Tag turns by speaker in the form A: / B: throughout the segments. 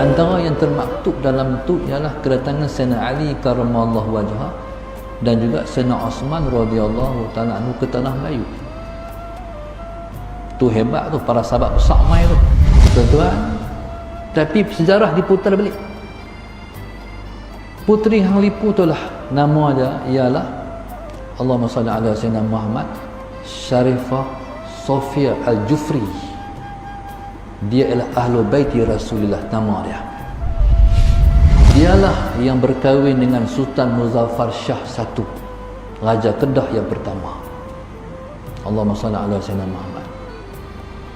A: antara yang termaktub dalam tu ialah kedatangan Sayyidina Ali karamallahu wajhah dan juga Sayyidina Osman radhiyallahu taala anhu ke tanah Melayu. Tu hebat tu, para sahabat besar mai tu, tuan-tuan. Tapi sejarah diputar balik. Puteri hang lipu tu lah, nama dia ialah Allahumma salli ala Sayyidina Muhammad Syarifah Sofia Al-Jufri. Dia ialah ahlu baiti Rasulullah, nama dia. Dialah yang berkahwin dengan Sultan Muzaffar Shah I, Raja Kedah yang pertama. Allahumma salli ala Sayyidina Muhammad.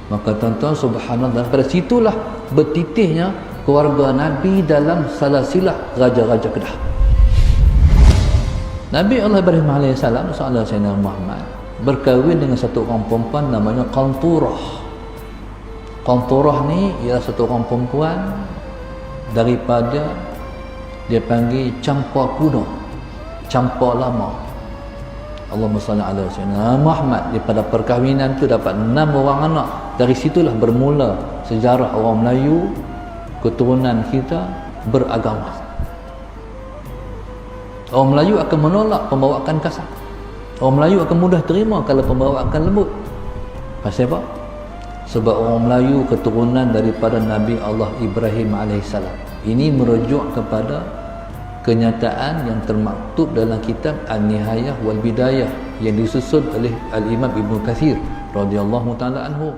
A: Maka tuan-tuan, subhanallah, daripada situlah bertitihnya keluarga Nabi dalam salasilah raja-raja Kedah. Nabi Allah Ibrahim AS, salam Sayyidina Muhammad, berkahwin dengan satu orang perempuan namanya Qanturah. Qanturah ni ialah satu orang perempuan daripada, dia panggil campa kuno, campa lama. Allahumma salli ala Sayyidina Muhammad. Daripada perkahwinan tu dapat 6 orang anak. Dari situlah bermula sejarah orang Melayu, keturunan kita beragama. Orang Melayu akan menolak pembawaan kasar. Orang Melayu akan mudah terima kalau pembawaan lembut. Pasal apa? Sebab orang Melayu keturunan daripada Nabi Allah Ibrahim AS. Ini merujuk kepada kenyataan yang termaktub dalam kitab An-Nihayah wal Bidayah yang disusun oleh Al-Imam Ibn Kathir radhiyallahu ta'ala anhu.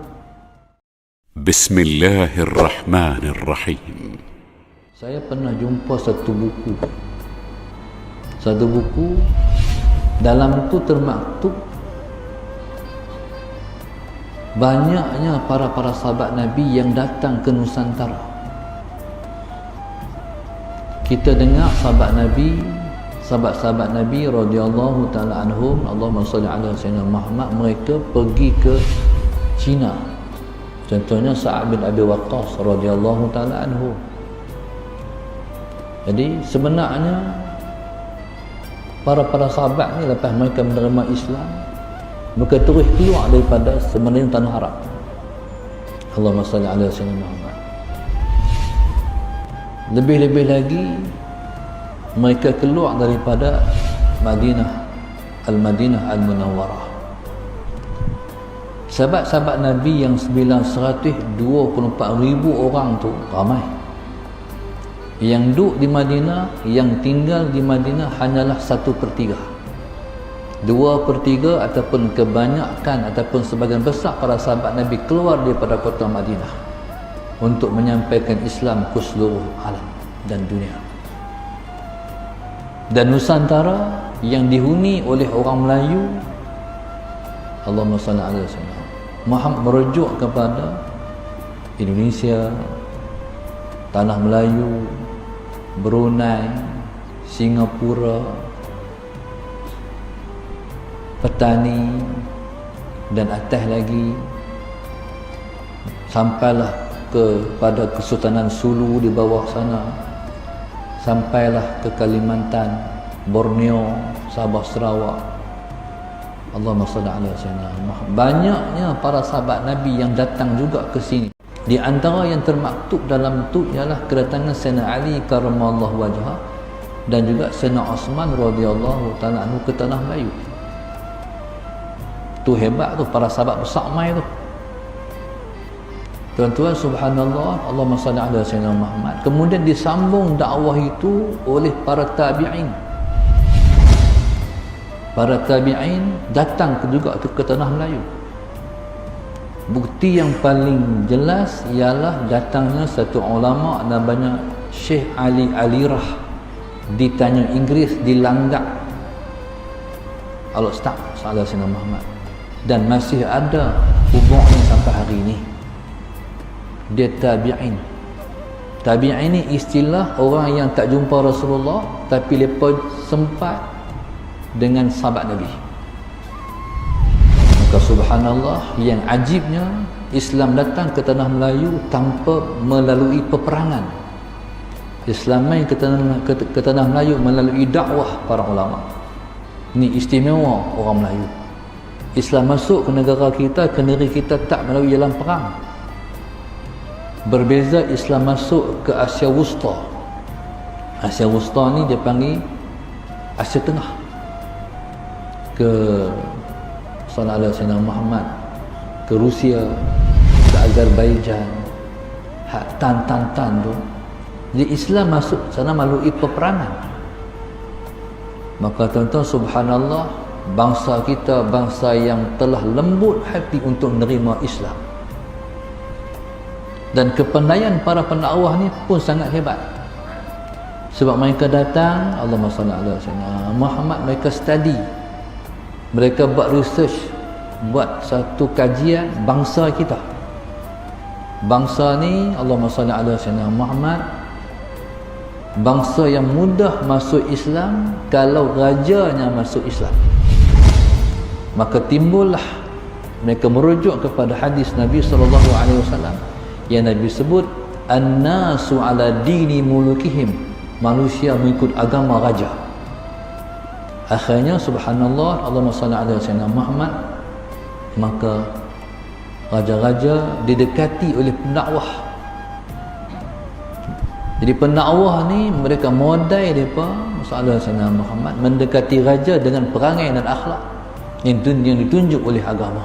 B: Bismillahirrahmanirrahim.
A: Saya pernah jumpa satu buku dalam itu termaktub banyaknya para sahabat Nabi yang datang ke Nusantara. Kita dengar sahabat-sahabat Nabi radhiyallahu taala anhum, Allahumma shalli ala Sayyidina Muhammad, mereka pergi ke China. Contohnya Sa'ad bin Abi Waqqas radhiyallahu taala anhu. Jadi sebenarnya para sahabat ni lepas mereka menerima Islam, mereka terus keluar daripada semenanjung tanah Arab. Allahumma shalli ala Sayyidina Muhammad. Lebih-lebih lagi mereka keluar daripada Madinah Al-Munawwarah. Sahabat-sahabat Nabi yang 924,000 orang tu ramai. Yang duduk di Madinah, yang tinggal di Madinah hanyalah 1/3. 2/3 ataupun kebanyakan ataupun sebagian besar para sahabat Nabi keluar daripada kota Madinah untuk menyampaikan Islam ke seluruh alam dan dunia. Dan Nusantara yang dihuni oleh orang Melayu, Allahumma salli ala Sayyidina Muhammad, merujuk kepada Indonesia, Tanah Melayu, Brunei, Singapura, Petani, dan atas lagi sampailah kepada Kesultanan Sulu di bawah sana, sampailah ke Kalimantan, Borneo, Sabah, Sarawak. Allahumma salli ala Sayyidina Muhammad. Banyaknya para sahabat Nabi yang datang juga ke sini. Di antara yang termaktub dalam tu ialah kedatangan Sayyidina Ali karamallahu wajhah dan juga Sayyidina Osman radhiyallahu taala anhu ke tanah Melayu. Tu hebat tu, para sahabat besar mai tu. Tuan-tuan, subhanallah, Allahumma salli ala Sayyidina Muhammad. Kemudian disambung dakwah itu oleh para tabi'in. Para tabi'in datang juga ke tanah Melayu. Bukti yang paling jelas ialah datangnya satu ulama namanya Syekh Ali Alirah di Tanjung Inggeris, di Langgak Al-Ustaz sallallahu alaihi Muhammad, dan masih ada hubungnya sampai hari ini. Dia tabi'in. Tabi'in ni istilah orang yang tak jumpa Rasulullah tapi mereka sempat dengan sahabat Nabi. Maka subhanallah, yang ajibnya Islam datang ke tanah Melayu tanpa melalui peperangan. Islam main ke tanah Melayu melalui dakwah para ulama. Ini istimewa orang Melayu. Islam masuk ke negara kita, ke negeri kita tak melalui jalan perang. Berbeza Islam masuk ke Asia Wusta. Asia Wusta ni dia panggil Asia Tengah. Ke sallallahu alaihi wasallam Muhammad, ke Rusia, ke Azerbaijan, tan tu. Jadi Islam masuk sana melalui peperangan. Maka tuan-tuan, subhanallah, bangsa kita bangsa yang telah lembut hati untuk menerima Islam. Dan kepandaian para pendakwah ni pun sangat hebat. Sebab mereka datang, Allahumma salli ala sayyidina Muhammad, mereka study, mereka buat research, buat satu kajian bangsa kita. Bangsa ni, Allahumma salli ala sayyidina Muhammad, bangsa yang mudah masuk Islam kalau rajanya masuk Islam. Maka timbullah mereka merujuk kepada hadis Nabi SAW yang Nabi sebut, an-nasu ala dini mulukihim, manusia mengikut agama raja. Akhirnya subhanallah, Allahumma salli ala sayyidina Muhammad, maka raja-raja didekati oleh pendakwah. Jadi pendakwah ni mereka modai depa sallallahu alaihi wasallam Muhammad mendekati raja dengan perangai dan akhlak yang ditunjuk oleh agama.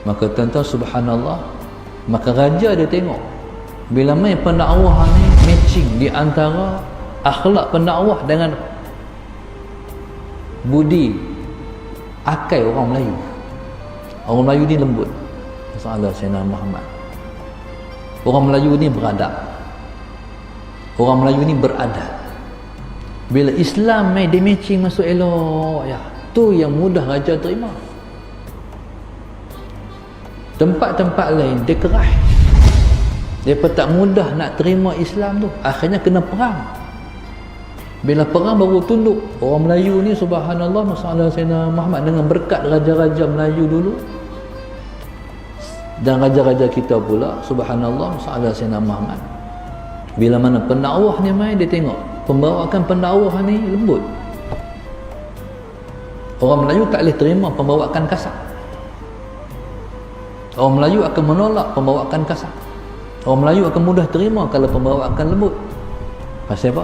A: Maka tuan-tuan, subhanallah, maka raja dia tengok bila main pendakwah ni matching di antara akhlak pendakwah dengan budi akai orang Melayu. Orang Melayu ni lembut, sallallahu alaihi wasallam Muhammad. Orang Melayu ni beradab. Orang Melayu ni beradab. Bila Islam main dia matching masuk elok ya, tu yang mudah raja terima. Tempat-tempat lain dia keras, dia tak mudah nak terima Islam tu, akhirnya kena perang. Bila perang baru tunduk. Orang Melayu ni subhanallah, masalah Sayyidina Muhammad dengan berkat raja-raja Melayu dulu dan raja-raja kita pula, subhanallah, masalah Sayyidina Muhammad. Bila mana pendakwah ni main, dia tengok pembawakan pendakwah ni lembut. Orang Melayu tak boleh terima pembawakan kasar. Orang Melayu akan menolak pembawakan kasar. Orang Melayu akan mudah terima kalau pembawakan lembut. Pasal apa?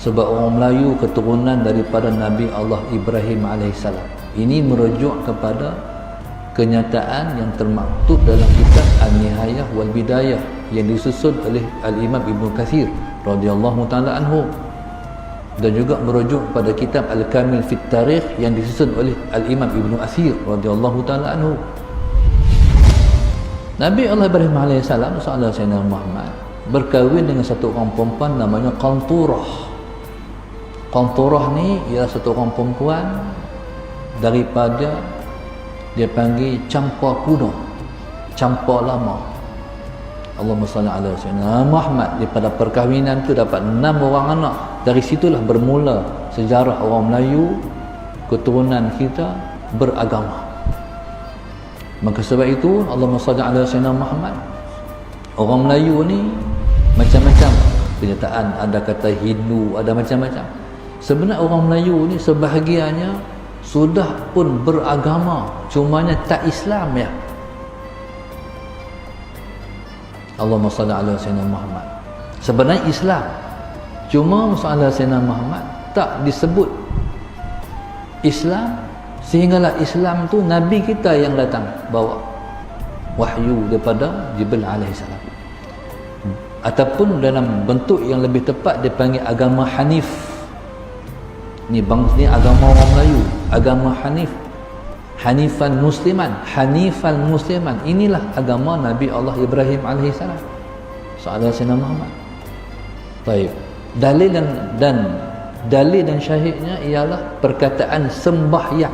A: Sebab orang Melayu keturunan daripada Nabi Allah Ibrahim AS. Ini merujuk kepada kenyataan yang termaktub dalam kitab An-Nihayah wal Bidayah yang disusun oleh Al-Imam Ibn Kathir radhiyallahu ta'ala anhu, dan juga merujuk pada kitab Al-Kamil Fit Tarikh yang disusun oleh Al-Imam Ibn Athir radhiyallahu ta'ala anhu. Nabi Allah Ibrahim AS sallallahu alaihi Muhammad berkahwin dengan satu orang perempuan namanya Qanturah. Qanturah ni ialah satu orang perempuan daripada dia panggil campa kuno, campa lama. Allahumma salli ala sayyidina Muhammad. Daripada perkahwinan tu dapat 6 orang anak. Dari situlah bermula sejarah orang Melayu keturunan kita beragama. Maka sebab itu Allahumma salli ala sayyidina Muhammad, orang Melayu ni macam-macam kenyataan, ada kata Hindu, ada macam-macam. Sebenarnya orang Melayu ni sebahagiannya sudah pun beragama, cumanya tak Islam ya. Allahumma salli ala sayyidina Muhammad. Sebenarnya Islam, cuma masalah sayyidina Muhammad tak disebut Islam, sehinggalah Islam tu Nabi kita yang datang bawa wahyu daripada Jibril alaihissalam, ataupun dalam bentuk yang lebih tepat dipanggil agama Hanif. Ni ni agama orang Melayu, agama Hanif, Hanifan Musliman, Hanifan Musliman. Inilah agama Nabi Allah Ibrahim alaihissalam sallallahu alaihi Muhammad. Baik, dalil dan syahidnya ialah perkataan sembahyang.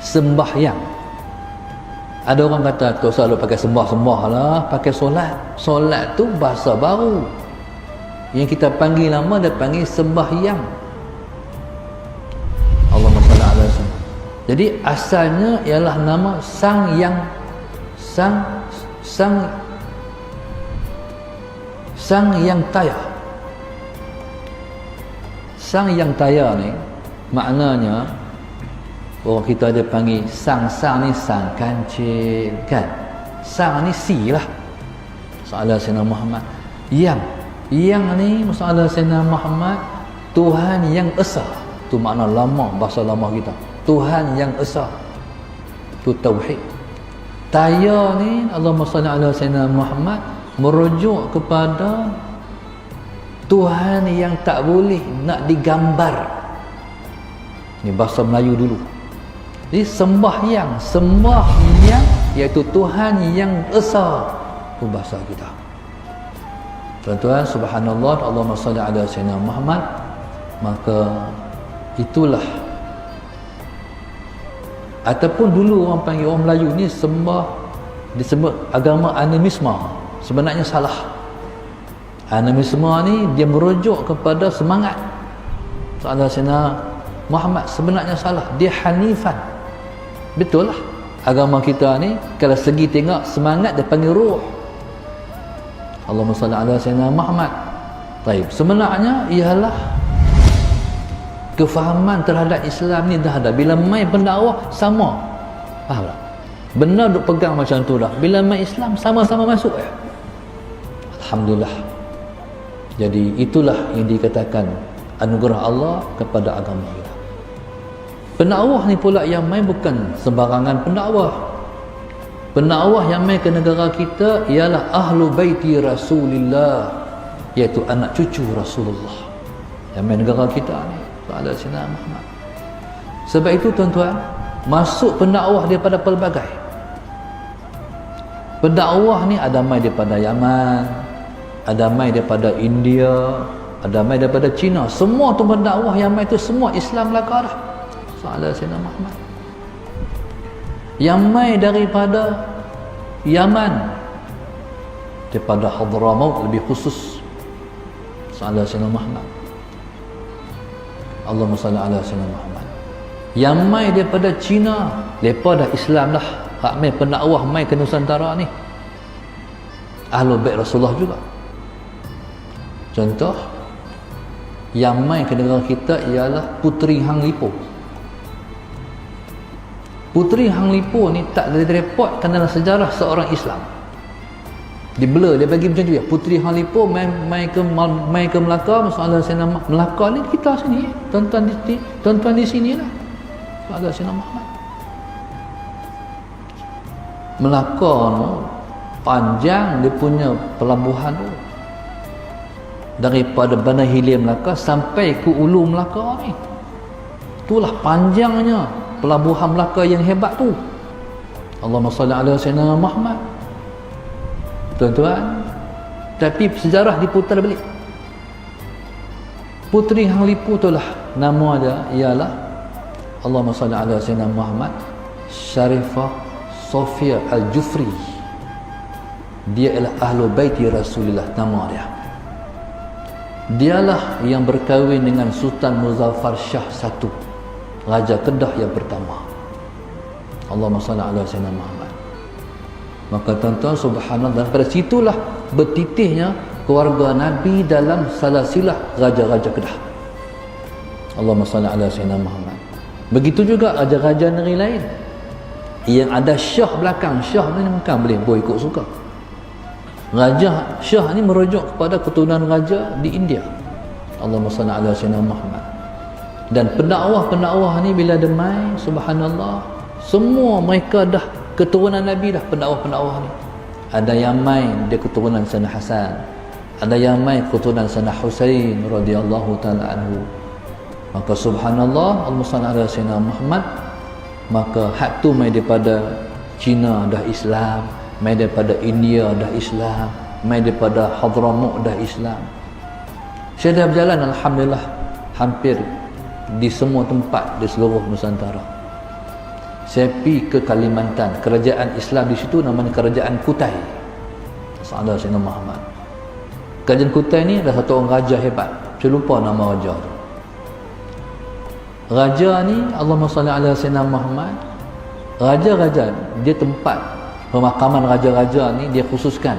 A: Sembahyang. Ada orang kata tak usah pakai sembah lah, pakai solat. Solat tu bahasa baru. Yang kita panggil nama dia panggil sembahyang. Allahumma salli ala sayyidina. Jadi asalnya ialah nama Sang Yang Taya. Sang Yang Taya ni maknanya orang kita ada panggil sang ni sang kancil kan. sang ni si lah masalah Sayyidina Muhammad. Yang ni masalah Sayyidina Muhammad, Tuhan yang esa. Tu makna lama, bahasa lama kita, Tuhan yang esa. Tu tauhid. Taya ni Allahumma salli ala Sayyidina Muhammad merujuk kepada Tuhan yang tak boleh nak digambar. Ni bahasa Melayu dulu. Jadi sembahyang iaitu Tuhan yang esa. Itu bahasa kita. Tuan-tuan, subhanallah, Allahumma salli ala Sayyidina Muhammad. Maka itulah, ataupun dulu orang panggil orang Melayu ni disebut agama animisme. Sebenarnya salah. Animisme ni dia merujuk kepada semangat Sayyidina Muhammad. Sebenarnya salah. Dia hanifan. Betul lah. Agama kita ni kalau segi tengok semangat dia panggil ruh. Allahumma salli ala Sayyidina Muhammad. Taib. Sebenarnya ialah kefahaman terhadap Islam ni dah ada. Bila mai pendakwah sama. Faham tak? Benar duk pegang macam tu dah. Bila mai Islam sama-sama masuk ya. Alhamdulillah. Jadi itulah yang dikatakan anugerah Allah kepada agama kita. Pendakwah ni pula yang mai bukan sembarangan pendakwah. Pendakwah yang mai ke negara kita ialah ahlu baiti Rasulillah, iaitu anak cucu Rasulullah yang mai negara kita ni. Ala Sayyidina Muhammad. Sebab itu tuan-tuan, masuk pendakwah daripada pelbagai. Pendakwah ni ada mai daripada Yaman, ada mai daripada India, ada mai daripada China. Semua tu pendakwah yang mai tu semua Islam belaka dah. Ala Sayyidina Muhammad. Yang mai daripada Yaman, daripada Hadramaut lebih khusus, ala Sayyidina Muhammad. Allahumma salli ala Sayyidina Muhammad. Yang mai daripada Cina, mereka dah Islam dah. Hak mai pendakwah mai ke Nusantara ni Ahlul Bait Rasulullah juga. Contoh yang mai ke negara kita ialah Puteri Hang Lipo. Puteri Hang Lipo ni tak direpotkan dalam sejarah seorang Islam. Dia blur, dia bagi macam tu ya. Puteri Hang Lipo mai ke Melaka, masalah Sayyidina Melaka ni kita sini, tuan-tuan di sini lah. Masalah Sayyidina Muhammad. Melaka tu panjang dia punya pelabuhan tu. Daripada Banda Hilir Melaka sampai ke Ulu Melaka ni. Itulah panjangnya pelabuhan Melaka yang hebat tu. Allahumma salli ala Sayyidina Muhammad. Tuan-tuan, tapi sejarah diputar balik. Puteri Hang Lipo itulah nama dia ialah Allahumma salli ala Sayyidina Muhammad Syarifah Sofia Al-Jufri. Dia ialah ahlu baiti Rasulullah, nama dia. Dialah yang berkahwin dengan Sultan Muzaffar Shah I, Raja Kedah yang pertama. Allahumma salli ala Sayyidina Muhammad. Maka tuan-tuan, subhanallah, daripada situlah bertitihnya keluarga Nabi dalam salasilah raja-raja Kedah. Allahumma salli ala Sayyidina Muhammad. Begitu juga raja-raja negeri lain yang ada Syah belakang. Syah ni bukan boleh ikut suka. Raja Syah ni merujuk kepada keturunan raja di India. Allahumma salli ala Sayyidina Muhammad. Dan pendakwah-pendakwah ni bila demai, subhanallah, semua mereka dah keturunan Nabi dah, pendakwah-pendakwah ni. Ada yang main dia keturunan Sayyidina Hasan, ada yang main keturunan Sayyidina Husain radhiyallahu taala anhu. Maka subhanallah, Allahumma salli ala Sayyidina Muhammad. Maka hak tu main daripada Cina dah Islam, main daripada India dah Islam, main daripada Hadramaut dah Islam. Saya dah berjalan alhamdulillah hampir di semua tempat di seluruh Nusantara. Saya pergi ke Kalimantan, kerajaan Islam di situ namanya Kerajaan Kutai. Salah Sayyidina Muhammad. Kerajaan Kutai ni ada satu orang raja hebat. Saya lupa nama raja tu. Raja ni, Allahumma salli ala Sayyidina Muhammad. Raja-raja, dia tempat pemakaman raja-raja ni dia khususkan.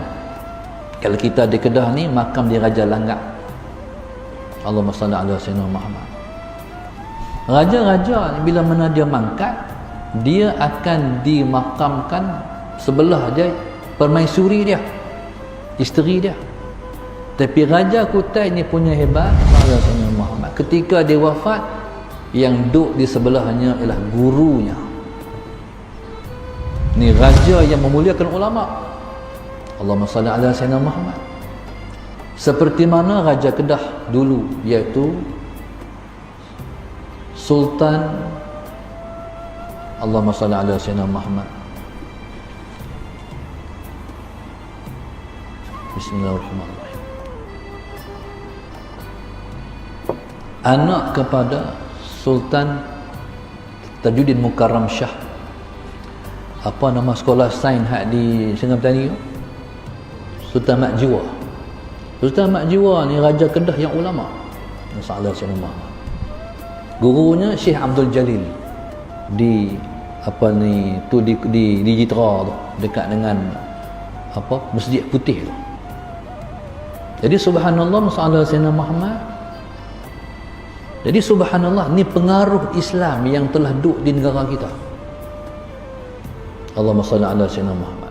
A: Kalau kita di Kedah ni, makam di Raja Langgar. Allahumma salli ala Sayyidina Muhammad. Raja-raja ni bila mana dia mangkat, dia akan dimakamkan sebelah je permaisuri dia, isteri dia. Tapi Raja Kutai ni punya hebat, Sayyidina Muhammad. Ketika dia wafat, yang duduk di sebelahnya ialah gurunya. Ni raja yang memuliakan ulama. Allahumma salli ala Sayyidina Muhammad. Seperti mana Raja Kedah dulu, iaitu Sultan, Allahumma salli ala Sayyidina Muhammad. Bismillahirrahmanirrahim. Anak kepada Sultan Tajuddin Mukarram Shah. Apa nama sekolah sains hak di Sungai Petani? Sultan Mak Jiwa. Sultan Mak Jiwa ni Raja Kedah yang ulama. Masalah Sayyidina Muhammad. Gurunya Syekh Abdul Jalil di apa ni tu di Jitra tu, dekat dengan apa Masjid Putih tu. Jadi subhanallah, masalah Sayyidina Muhammad. Jadi subhanallah, ni pengaruh Islam yang telah duduk di negara kita. Allahumma salli ala Sayyidina Muhammad.